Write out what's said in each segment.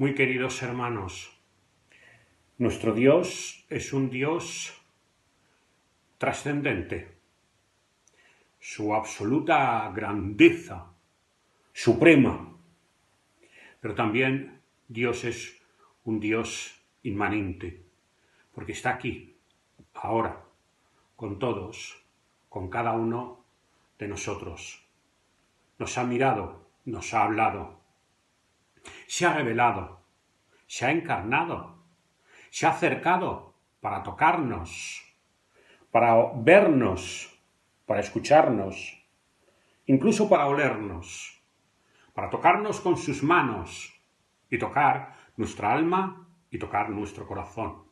Muy queridos hermanos, nuestro Dios es un Dios trascendente. Su absoluta grandeza, suprema, pero también Dios es un Dios inmanente, porque está aquí, ahora, con todos, con cada uno de nosotros. Nos ha mirado, nos ha hablado, se ha revelado, se ha encarnado, se ha acercado para tocarnos, para vernos, para escucharnos, incluso para olernos, para tocarnos con sus manos y tocar nuestra alma y tocar nuestro corazón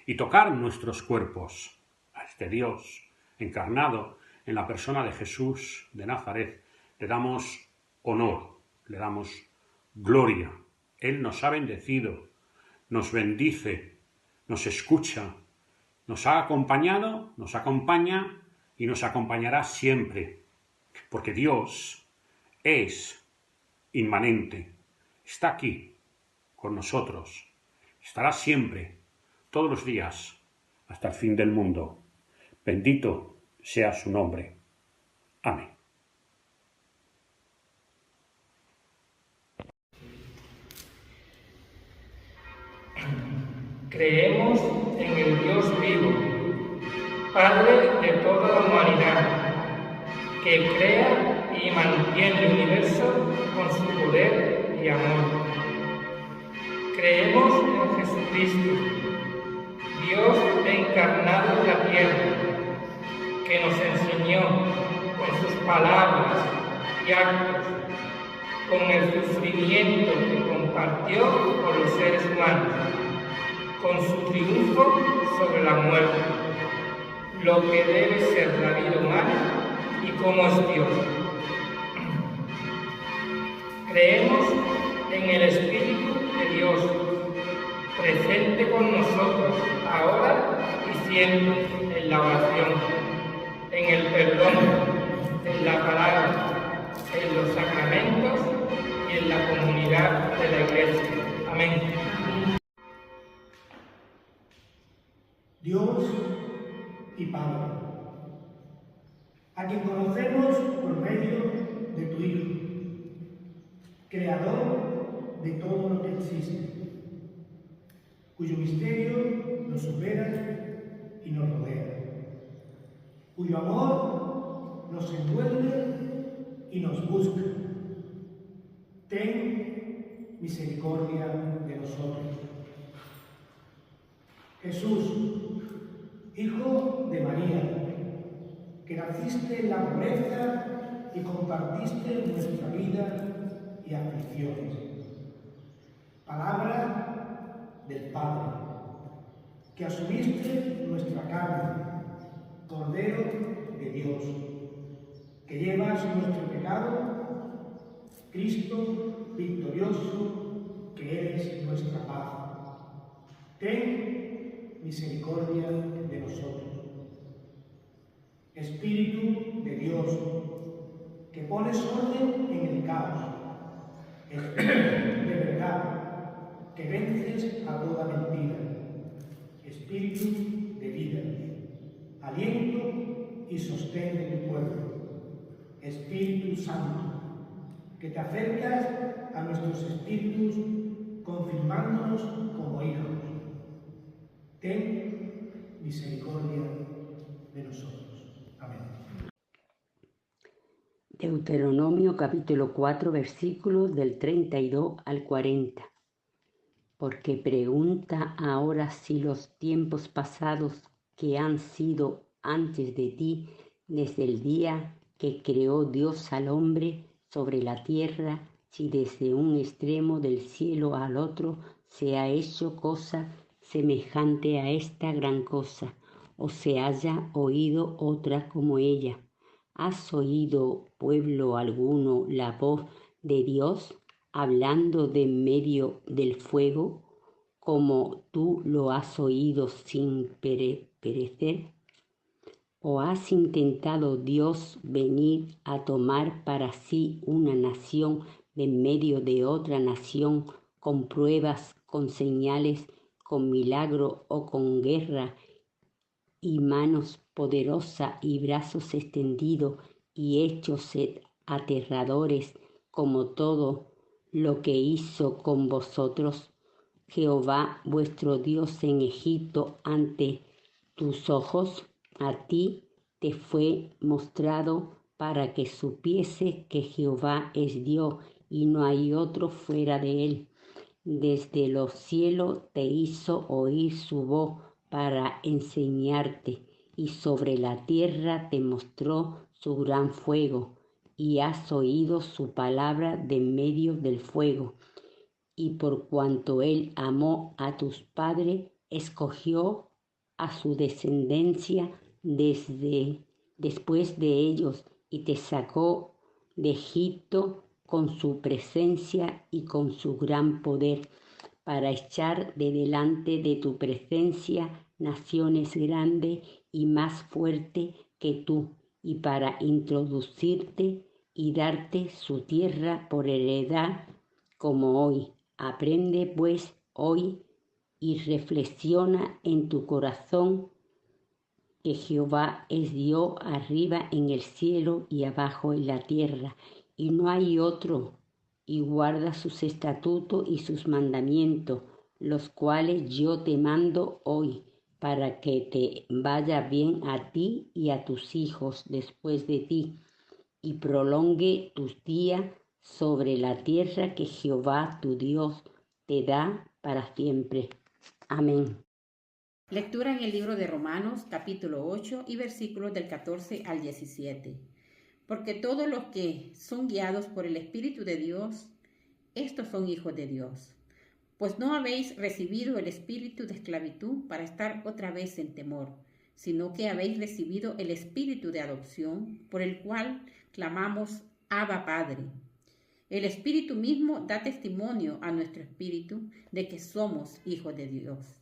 y tocar nuestros cuerpos. A este Dios encarnado en la persona de Jesús de Nazaret le damos honor, le damos gloria. Él nos ha bendecido, nos bendice, nos escucha, nos ha acompañado, nos acompaña y nos acompañará siempre, porque Dios es inmanente, está aquí con nosotros, estará siempre, todos los días, hasta el fin del mundo. Bendito sea su nombre. Amén. Creemos en el Dios vivo, Padre de toda la humanidad, que crea y mantiene el universo con su poder y amor. Creemos en Jesucristo, Dios encarnado en la tierra, que nos enseñó con sus palabras y actos, con el sufrimiento que compartió con los seres humanos, con su triunfo sobre la muerte, lo que debe ser la vida humana y cómo es Dios. Creemos en el Espíritu de Dios, presente con nosotros ahora y siempre en la oración, en el perdón, en la palabra, en los sacramentos y en la comunidad de la Iglesia. Amén. Dios y Padre, a quien conocemos por medio de tu Hijo, Creador de todo lo que existe, cuyo misterio nos supera y nos rodea, cuyo amor nos envuelve y nos busca. Ten misericordia de nosotros. Jesús, Hijo de María, que naciste en la pobreza y compartiste nuestra vida y aflicciones. Palabra del Padre, que asumiste nuestra carne, Cordero de Dios, que llevas nuestro pecado, Cristo victorioso, que eres nuestra paz. Ten misericordia de nosotros. Espíritu de Dios, que pones orden en el caos. Espíritu de verdad, que vences a toda mentira. Espíritu de vida, aliento y sostén de tu pueblo. Espíritu Santo, que te acercas a nuestros espíritus, confirmándonos como hijos. Ten misericordia de nosotros. Amén. Deuteronomio capítulo 4, versículos del 32 al 40. Porque pregunta ahora si los tiempos pasados que han sido antes de ti, desde el día que creó Dios al hombre sobre la tierra, si desde un extremo del cielo al otro se ha hecho cosa semejante a esta gran cosa, o se haya oído otra como ella. ¿Has oído, pueblo alguno, la voz de Dios hablando de en medio del fuego, como tú lo has oído sin perecer? ¿O has intentado Dios venir a tomar para sí una nación de en medio de otra nación con pruebas, con señales, con milagro o con guerra, y manos poderosas y brazos extendidos y hechos aterradores, como todo lo que hizo con vosotros Jehová vuestro Dios en Egipto ante tus ojos. A ti te fue mostrado para que supiese que Jehová es Dios y no hay otro fuera de él. Desde los cielos te hizo oír su voz para enseñarte, y sobre la tierra te mostró su gran fuego, y has oído su palabra de medio del fuego. Y por cuanto él amó a tus padres, escogió a su descendencia después de ellos, y te sacó de Egipto con su presencia y con su gran poder, para echar de delante de tu presencia naciones grandes y más fuertes que tú, y para introducirte y darte su tierra por heredad como hoy. Aprende pues hoy y reflexiona en tu corazón que Jehová es Dios arriba en el cielo y abajo en la tierra, y no hay otro, y guarda sus estatutos y sus mandamientos, los cuales yo te mando hoy, para que te vaya bien a ti y a tus hijos después de ti, y prolongue tus días sobre la tierra que Jehová tu Dios te da para siempre. Amén. Lectura en el libro de Romanos, capítulo 8 y versículos del 14 al 17. Porque todos los que son guiados por el Espíritu de Dios, estos son hijos de Dios. Pues no habéis recibido el espíritu de esclavitud para estar otra vez en temor, sino que habéis recibido el espíritu de adopción, por el cual clamamos, Abba Padre. El Espíritu mismo da testimonio a nuestro espíritu de que somos hijos de Dios.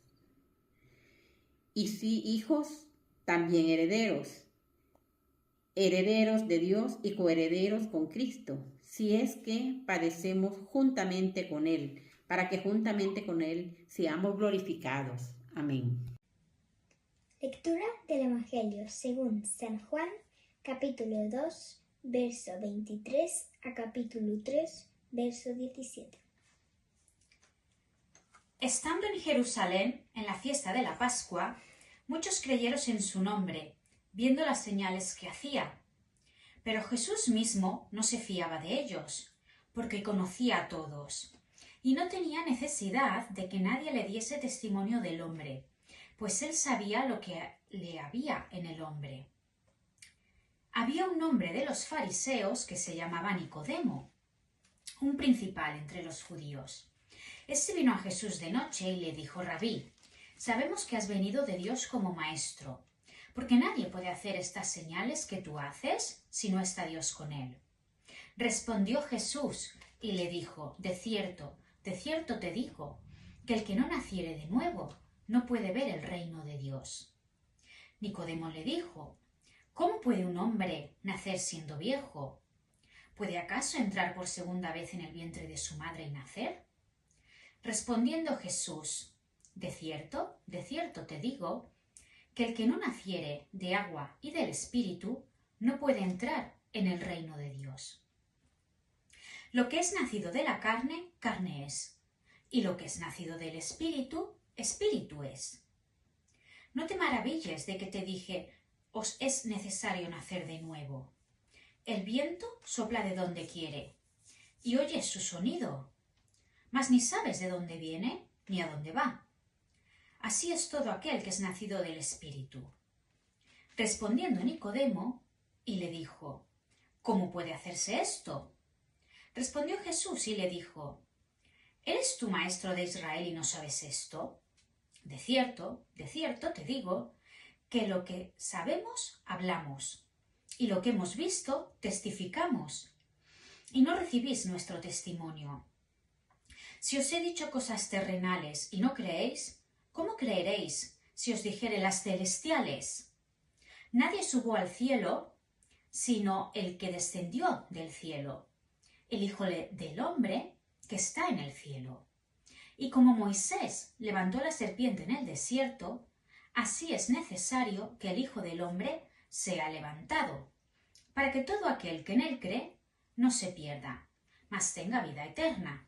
Y si hijos, también herederos, herederos de Dios y coherederos con Cristo, si es que padecemos juntamente con Él, para que juntamente con Él seamos glorificados. Amén. Lectura del Evangelio según San Juan, capítulo 2, verso 23 a capítulo 3, verso 17. Estando en Jerusalén, en la fiesta de la Pascua, muchos creyeron en su nombre, viendo las señales que hacía. Pero Jesús mismo no se fiaba de ellos, porque conocía a todos, y no tenía necesidad de que nadie le diese testimonio del hombre, pues él sabía lo que le había en el hombre. Había un hombre de los fariseos que se llamaba Nicodemo, un principal entre los judíos. Este vino a Jesús de noche y le dijo: Rabí, sabemos que has venido de Dios como maestro, porque nadie puede hacer estas señales que tú haces si no está Dios con él. Respondió Jesús y le dijo: de cierto te digo, que el que no naciere de nuevo no puede ver el reino de Dios. Nicodemo le dijo: ¿cómo puede un hombre nacer siendo viejo? ¿Puede acaso entrar por segunda vez en el vientre de su madre y nacer? Respondiendo Jesús: de cierto te digo, que el que no naciere de agua y del Espíritu no puede entrar en el reino de Dios. Lo que es nacido de la carne, carne es, y lo que es nacido del Espíritu, Espíritu es. No te maravilles de que te dije: os es necesario nacer de nuevo. El viento sopla de donde quiere, y oyes su sonido, mas ni sabes de dónde viene ni a dónde va. Así es todo aquel que es nacido del Espíritu. Respondiendo Nicodemo, y le dijo: ¿cómo puede hacerse esto? Respondió Jesús y le dijo: ¿eres tú maestro de Israel y no sabes esto? De cierto te digo, que lo que sabemos hablamos, y lo que hemos visto testificamos, y no recibís nuestro testimonio. Si os he dicho cosas terrenales y no creéis, ¿cómo creeréis si os dijere las celestiales? Nadie subió al cielo, sino el que descendió del cielo, el Hijo del Hombre que está en el cielo. Y como Moisés levantó la serpiente en el desierto, así es necesario que el Hijo del Hombre sea levantado, para que todo aquel que en él cree no se pierda, mas tenga vida eterna.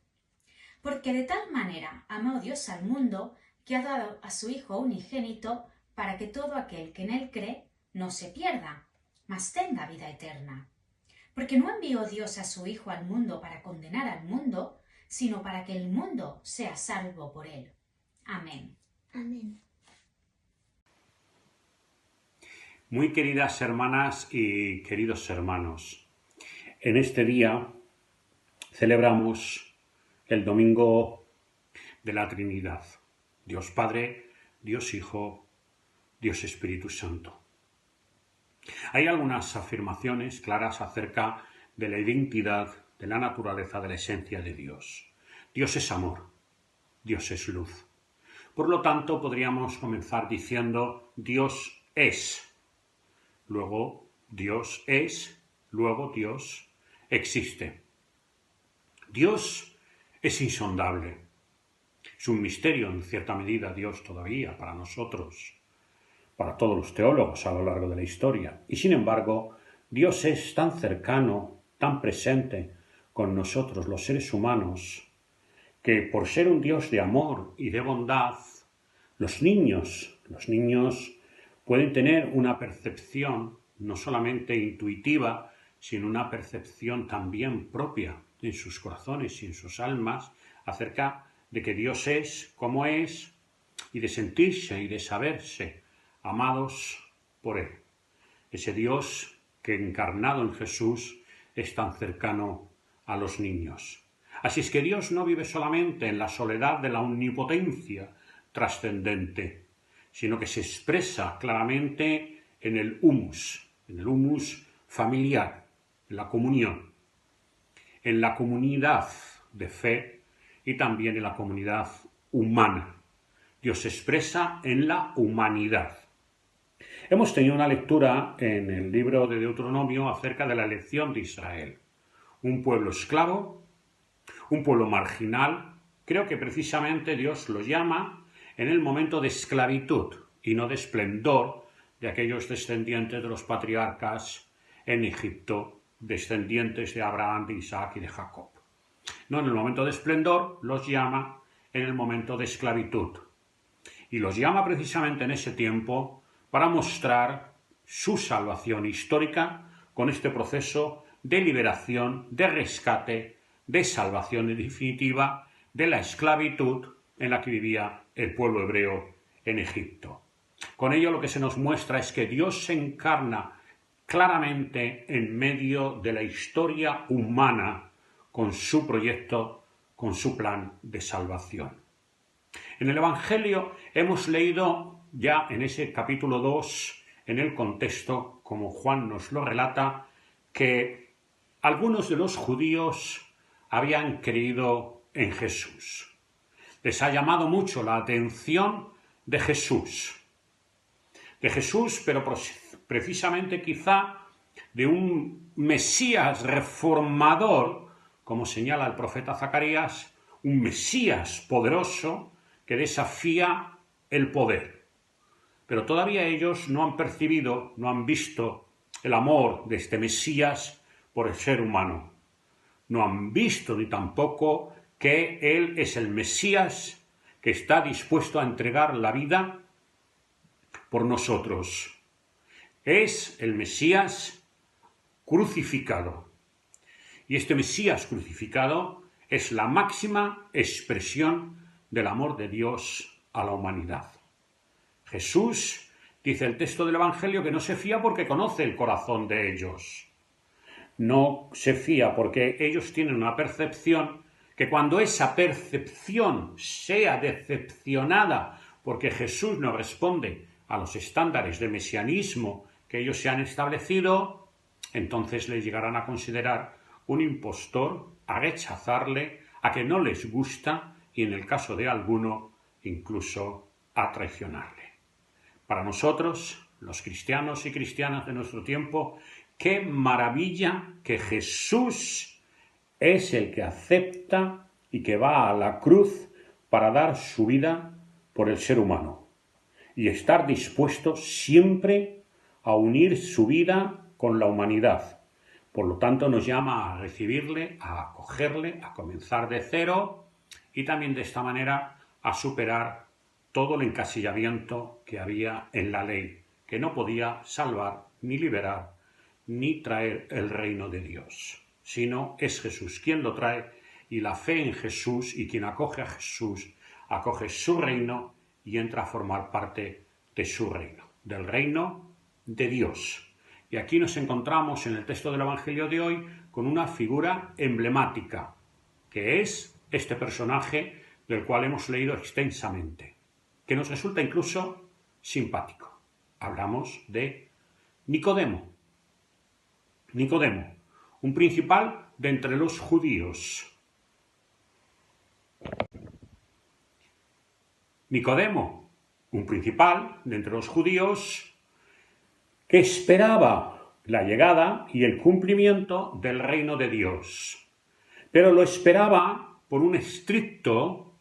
Porque de tal manera amó Dios al mundo, que ha dado a su Hijo unigénito, para que todo aquel que en él cree no se pierda, mas tenga vida eterna. Porque no envió Dios a su Hijo al mundo para condenar al mundo, sino para que el mundo sea salvo por él. Amén. Amén. Muy queridas hermanas y queridos hermanos, en este día celebramos el Domingo de la Trinidad, Dios Padre, Dios Hijo, Dios Espíritu Santo. Hay algunas afirmaciones claras acerca de la identidad, de la naturaleza, de la esencia de Dios. Dios es amor, Dios es luz. Por lo tanto, podríamos comenzar diciendo Dios es. Luego Dios es, luego Dios existe. Dios es insondable. Es un misterio, en cierta medida, Dios todavía para nosotros, para todos los teólogos a lo largo de la historia. Y sin embargo, Dios es tan cercano, tan presente con nosotros, los seres humanos, que por ser un Dios de amor y de bondad, los niños pueden tener una percepción no solamente intuitiva, sino una percepción también propia en sus corazones y en sus almas acerca de que Dios es como es y de sentirse y de saberse amados por Él. Ese Dios que encarnado en Jesús es tan cercano a los niños. Así es que Dios no vive solamente en la soledad de la omnipotencia trascendente, sino que se expresa claramente en el humus familiar, en la comunión, en la comunidad de fe y también en la comunidad humana. Dios se expresa en la humanidad. Hemos tenido una lectura en el libro de Deuteronomio acerca de la elección de Israel. Un pueblo esclavo, un pueblo marginal. Creo que precisamente Dios lo llama en el momento de esclavitud y no de esplendor de aquellos descendientes de los patriarcas en Egipto, descendientes de Abraham, de Isaac y de Jacob. No, en el momento de esplendor los llama en el momento de esclavitud. Y los llama precisamente en ese tiempo para mostrar su salvación histórica con este proceso de liberación, de rescate, de salvación en definitiva de la esclavitud en la que vivía el pueblo hebreo en Egipto. Con ello lo que se nos muestra es que Dios se encarna claramente en medio de la historia humana con su proyecto, con su plan de salvación. En el Evangelio hemos leído ya en ese capítulo 2, en el contexto, como Juan nos lo relata, que algunos de los judíos habían creído en Jesús. Les ha llamado mucho la atención de Jesús, pero precisamente quizá de un Mesías reformador, como señala el profeta Zacarías, un Mesías poderoso que desafía el poder. Pero todavía ellos no han percibido, no han visto el amor de este Mesías por el ser humano. No han visto ni tampoco que Él es el Mesías que está dispuesto a entregar la vida por nosotros. Es el Mesías crucificado. Y este Mesías crucificado es la máxima expresión del amor de Dios a la humanidad. Jesús, dice el texto del Evangelio, que no se fía porque conoce el corazón de ellos. No se fía porque ellos tienen una percepción que cuando esa percepción sea decepcionada porque Jesús no responde a los estándares de mesianismo que ellos se han establecido, entonces le llegarán a considerar un impostor, a rechazarle, a que no les gusta y en el caso de alguno incluso a traicionarle. Para nosotros, los cristianos y cristianas de nuestro tiempo, qué maravilla que Jesús es el que acepta y que va a la cruz para dar su vida por el ser humano y estar dispuesto siempre a unir su vida con la humanidad. Por lo tanto, nos llama a recibirle, a acogerle, a comenzar de cero y también de esta manera a superar todo el encasillamiento que había en la ley, que no podía salvar, ni liberar, ni traer el reino de Dios, sino es Jesús quien lo trae, y la fe en Jesús y quien acoge a Jesús, acoge su reino y entra a formar parte de su reino, del reino de Dios. Y aquí nos encontramos en el texto del Evangelio de hoy con una figura emblemática, que es este personaje del cual hemos leído extensamente, que nos resulta incluso simpático. Hablamos de Nicodemo. Nicodemo, un principal de entre los judíos. Nicodemo, un principal de entre los judíos que esperaba la llegada y el cumplimiento del reino de Dios, pero lo esperaba por un estricto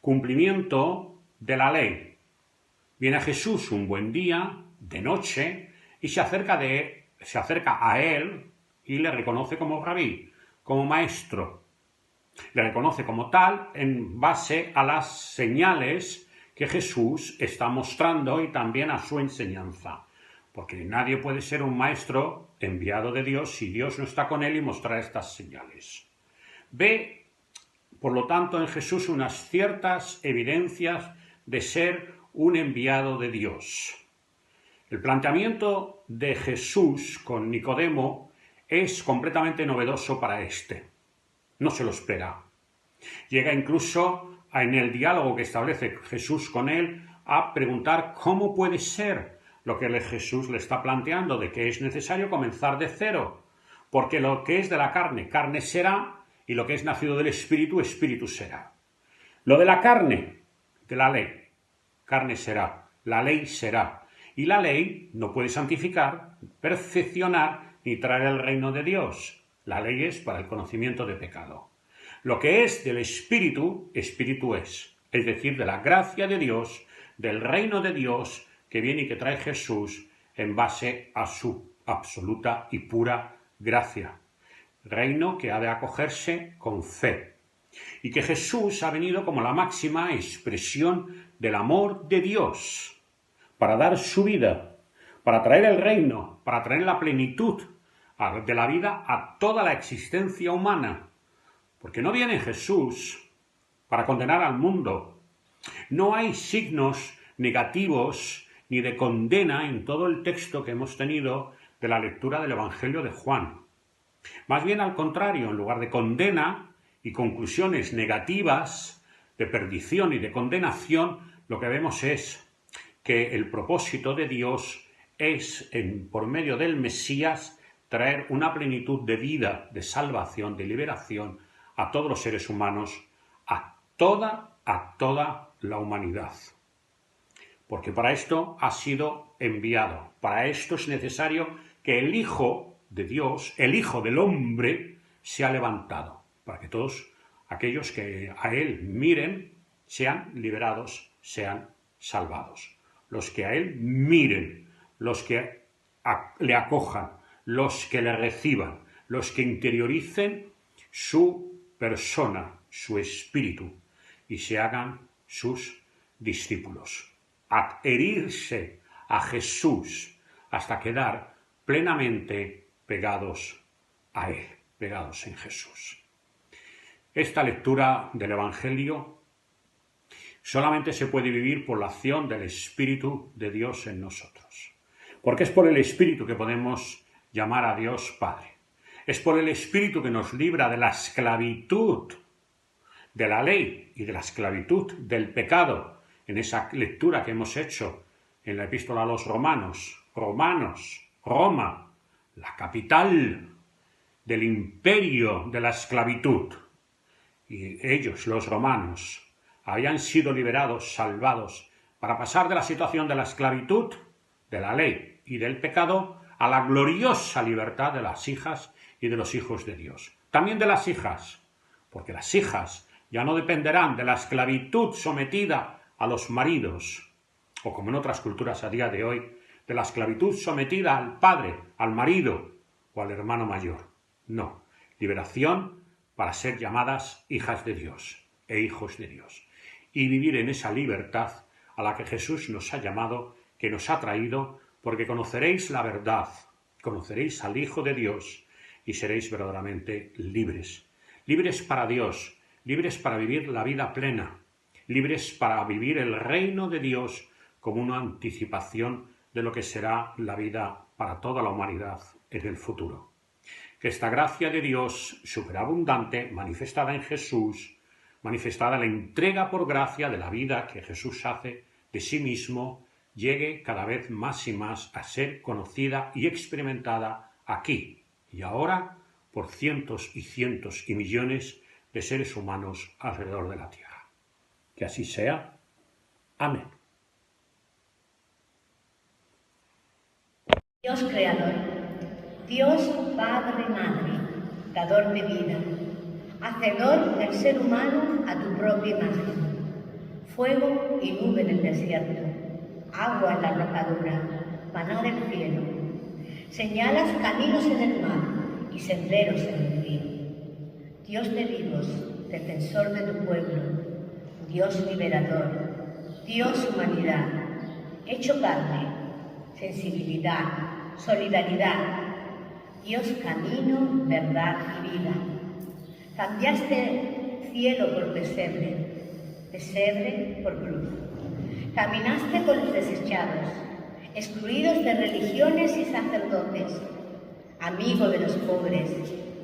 cumplimiento de la ley. Viene Jesús un buen día, de noche, y se acerca a él y le reconoce como rabí, como maestro. Le reconoce como tal en base a las señales que Jesús está mostrando y también a su enseñanza. Porque nadie puede ser un maestro enviado de Dios si Dios no está con él y mostrar estas señales. Ve, por lo tanto, en Jesús unas ciertas evidencias de ser un enviado de Dios. El planteamiento de Jesús con Nicodemo es completamente novedoso para éste. No se lo espera. Llega incluso en el diálogo que establece Jesús con él a preguntar cómo puede ser lo que Jesús le está planteando, de que es necesario comenzar de cero, porque lo que es de la carne, carne será, y lo que es nacido del Espíritu, Espíritu será. Lo de la carne, de la ley, carne será, la ley será, y la ley no puede santificar, perfeccionar, ni traer el reino de Dios. La ley es para el conocimiento de pecado. Lo que es del Espíritu, Espíritu es decir, de la gracia de Dios, del reino de Dios, que viene y que trae Jesús en base a su absoluta y pura gracia. Reino que ha de acogerse con fe. Y que Jesús ha venido como la máxima expresión del amor de Dios, para dar su vida, para traer el reino, para traer la plenitud de la vida a toda la existencia humana. Porque no viene Jesús para condenar al mundo. No hay signos negativos ni de condena en todo el texto que hemos tenido de la lectura del Evangelio de Juan. Más bien al contrario, en lugar de condena y conclusiones negativas de perdición y de condenación, lo que vemos es que el propósito de Dios es, por medio del Mesías, traer una plenitud de vida, de salvación, de liberación a todos los seres humanos, a toda la humanidad. Porque para esto ha sido enviado. Para esto es necesario que el Hijo de Dios, el Hijo del hombre, sea levantado. Para que todos aquellos que a Él miren sean liberados, sean salvados. Los que a Él miren, los que le acojan, los que le reciban, los que interioricen su persona, su espíritu, y se hagan sus discípulos. Adherirse a Jesús hasta quedar plenamente pegados a Él, pegados en Jesús. Esta lectura del Evangelio solamente se puede vivir por la acción del Espíritu de Dios en nosotros. Porque es por el Espíritu que podemos llamar a Dios Padre. Es por el Espíritu que nos libra de la esclavitud de la ley y de la esclavitud del pecado. En esa lectura que hemos hecho en la epístola a los Romanos, Roma, la capital del imperio de la esclavitud. Y ellos, los romanos, habían sido liberados, salvados, para pasar de la situación de la esclavitud, de la ley y del pecado, a la gloriosa libertad de las hijas y de los hijos de Dios. También de las hijas, porque las hijas Ya no dependerán de la esclavitud sometida a los maridos, o como en otras culturas a día de hoy, de la esclavitud sometida al padre, al marido o al hermano mayor. No, liberación para ser llamadas hijas de Dios e hijos de Dios, y vivir en esa libertad a la que Jesús nos ha llamado, que nos ha traído, porque conoceréis la verdad, conoceréis al Hijo de Dios y seréis verdaderamente libres. Libres para Dios, libres para vivir la vida plena, libres para vivir el reino de Dios como una anticipación de lo que será la vida para toda la humanidad en el futuro. Que esta gracia de Dios superabundante, manifestada en Jesús, manifestada en la entrega por gracia de la vida que Jesús hace de sí mismo, llegue cada vez más y más a ser conocida y experimentada aquí y ahora por cientos y millones de seres humanos alrededor de la tierra. Que así sea. Amén. Dios creador, Dios Padre Madre, dador de vida, hacedor del ser humano a tu propia imagen, fuego y nube en el desierto, agua en la rocadura, maná del cielo, señalas caminos en el mar y senderos en el río. Dios de vivos, defensor de tu pueblo, Dios liberador, Dios humanidad, hecho carne, sensibilidad, solidaridad, Dios camino, verdad y vida. Cambiaste cielo por pesebre, pesebre por cruz. Caminaste con los desechados, excluidos de religiones y sacerdotes, amigo de los pobres,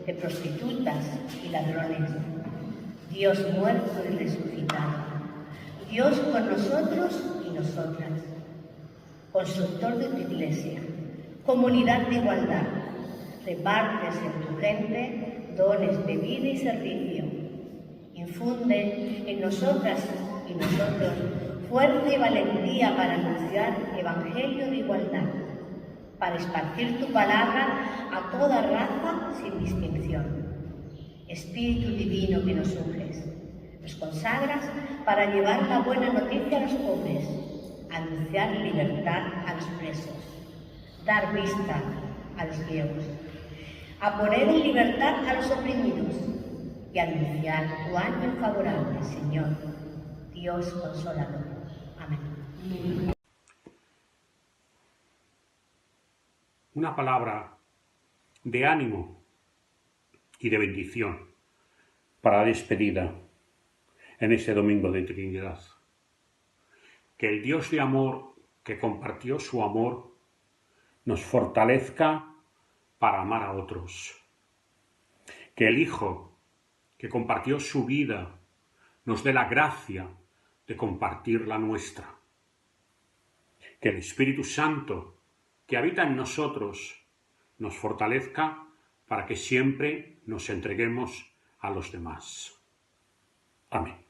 de prostitutas y ladrones. Dios muerto y resucitado, Dios con nosotros y nosotras. Constructor de tu iglesia, comunidad de igualdad, repartes en tu gente dones de vida y servicio. Infunde en nosotras y nosotros fuerza y valentía para anunciar evangelio de igualdad, para esparcir tu palabra a toda raza sin distinción. Espíritu divino que nos unges, nos consagras para llevar la buena noticia a los pobres, anunciar libertad a los presos, dar vista a los ciegos, a poner en libertad a los oprimidos y anunciar tu año favorable, Señor, Dios consolador. Amén. Una palabra de ánimo y de bendición para la despedida en este domingo de Trinidad. Que el Dios de amor, que compartió su amor, nos fortalezca para amar a otros. Que el Hijo, que compartió su vida, nos dé la gracia de compartir la nuestra. Que el Espíritu Santo, que habita en nosotros, nos fortalezca para que siempre nos entreguemos a los demás. Amén.